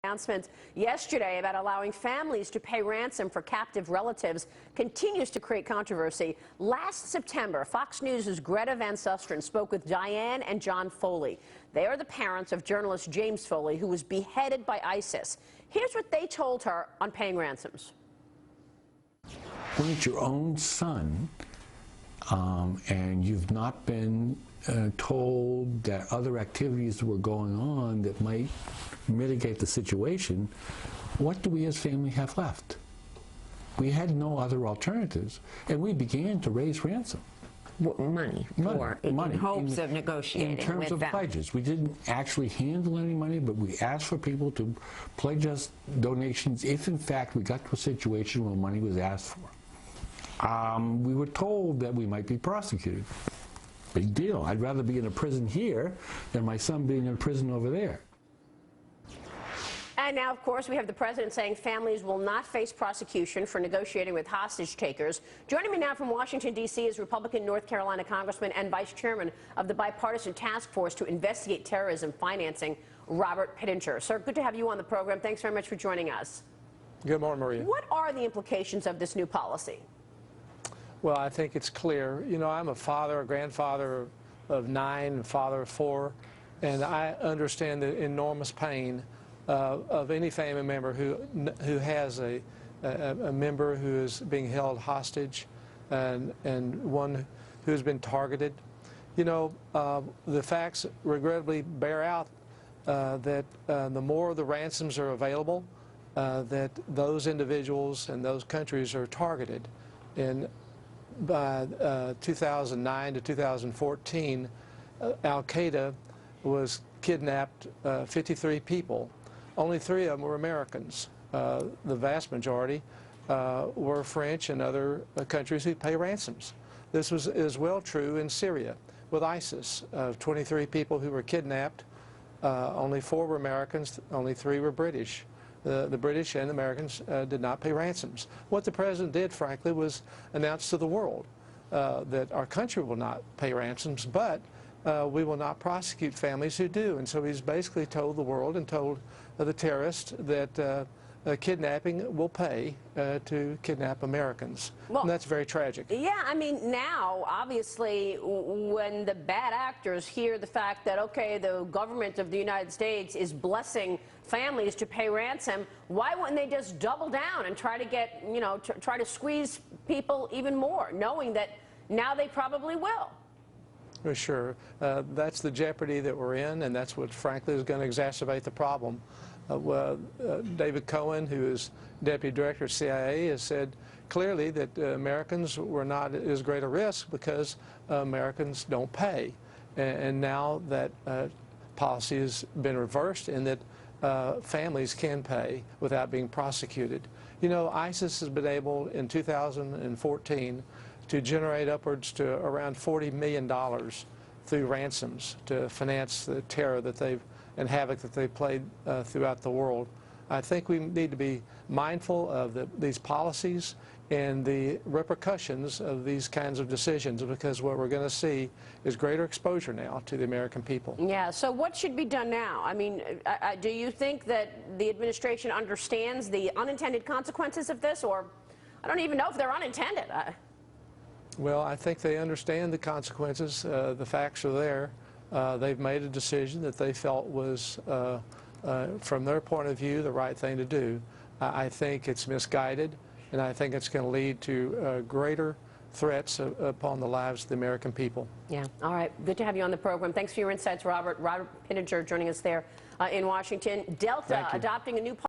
Announcement yesterday about allowing families to pay ransom for captive relatives continues to create controversy. Last September, Fox News' Greta Van Susteren spoke with Diane and John Foley. They are the parents of journalist James Foley, who was beheaded by ISIS. Here's what they told her on paying ransoms. When it's your own son, and you've not been told that other activities were going on that might mitigate the situation, what do we as family have left? We had no other alternatives, and we began to raise ransom. Money in hopes of negotiating in terms with of them. Pledges. We didn't actually handle any money, but we asked for people to pledge us donations if in fact we got to a situation where money was asked for. We were told that we might be prosecuted. Big deal. I'd rather be in a prison here than my son being in a prison over there. And now, of course, we have the president saying families will not face prosecution for negotiating with hostage takers. Joining me now from Washington, D.C. is Republican North Carolina Congressman and Vice Chairman of the Bipartisan Task Force to Investigate Terrorism Financing, Robert Pittenger. Sir, good to have you on the program. Thanks very much for joining us. Good morning, Maria. What are the implications of this new policy? Well, I think it's clear. You know, I'm a father, a grandfather of 9, and father of 4, and I understand the enormous pain of any family member who has a member who is being held hostage and one who's been targeted. You know, the facts regrettably bear out that the more the ransoms are available, that those individuals and those countries are targeted. And by 2009 to 2014, Al-Qaeda was kidnapped 53 people. Only 3 of them were Americans. The vast majority were French and other countries who pay ransoms. This was as well true in Syria with ISIS. 23 people who were kidnapped, only 4 were Americans, only 3 were British. The British and Americans did not pay ransoms. What the president did, frankly, was announce to the world that our country will not pay ransoms, but we will not prosecute families who do. And so he's basically told the world and told the terrorists that kidnapping will pay to kidnap Americans. Well, and that's very tragic. Yeah, I mean, now, obviously, when the bad actors hear the fact that, okay, the government of the United States is blessing families to pay ransom, why wouldn't they just double down and try to get, you know, try to squeeze people even more, knowing that now they probably will? For sure. That's the jeopardy that we're in, and that's what, frankly, is going to exacerbate the problem. David Cohen, who is Deputy Director of CIA, has said clearly that Americans were not at as great a risk because Americans don't pay. And now that policy has been reversed in that families can pay without being prosecuted. You know, ISIS has been able in 2014 to generate upwards to around $40 million through ransoms to finance the terror that they've and havoc that they've played throughout the world. I think we need to be mindful of these policies and the repercussions of these kinds of decisions, because what we're going to see is greater exposure now to the American people. Yeah, so what should be done now? I mean, do you think that the administration understands the unintended consequences of this, or I don't even know if they're unintended? Well, I think they understand the consequences. The facts are there. They've made a decision that they felt was, from their point of view, the right thing to do. I think it's misguided, and I think it's going to lead to greater threats upon the lives of the American people. Yeah. All right. Good to have you on the program. Thanks for your insights, Robert. Robert Pittenger joining us there in Washington. Delta adopting a new policy.